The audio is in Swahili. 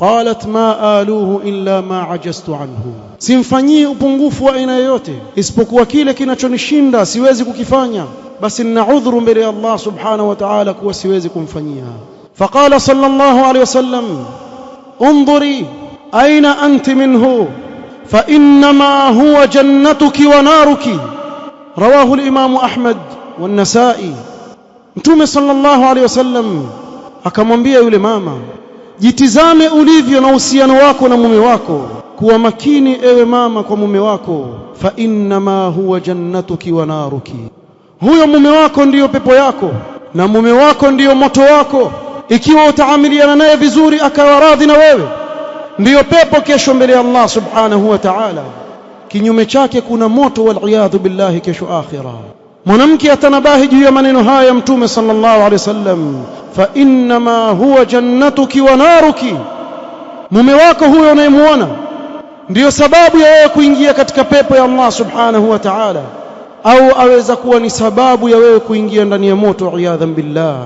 qalat ma aluhu illa ma ajaztu anhu, simfanyii upungufu wa aina yoyote isipokuwa kile kinachonishinda siwezi kukifanya, basi nina udhuru mbele ya Allah subhanahu wa ta'ala kuwa siwezi kumfanyia. Faqala sallallahu alayhi wasallam undhuri aina anti minhu fa innama huwa jannatuki wa naruki, rawahu al-Imam Ahmad wan-Nasa'i. Mtume sallallahu alayhi wasallam akamwambia yule mama, jitizame ulivyo na uhusiano wako na mume wako, kuwa makini ewe mama kwa mume wako, fa innama huwa jannatuki wa naruki, huyo mume wako ndiyo pepo yako na mume wako ndiyo moto wako. Ikiwa utaamiliana naye vizuri akawa radhi na wewe, ndiyo pepo kesho mbele ya Allah subhanahu wa ta'ala. Kinyume chake kuna moto, wal iyadhu billahi, kesho akhira. Mwanamke atanabahi juu ya maneno haya ya Mtume sallallahu alaihi wasallam, fa innama huwa jannatuki wa naruki, mume wako huyo unayemuona ndiyo sababu ya wewe kuingia katika pepo ya Allah subhanahu wa ta'ala, au aweza kuwa ni sababu ya wewe kuingia ndani ya moto, iyadhan billah.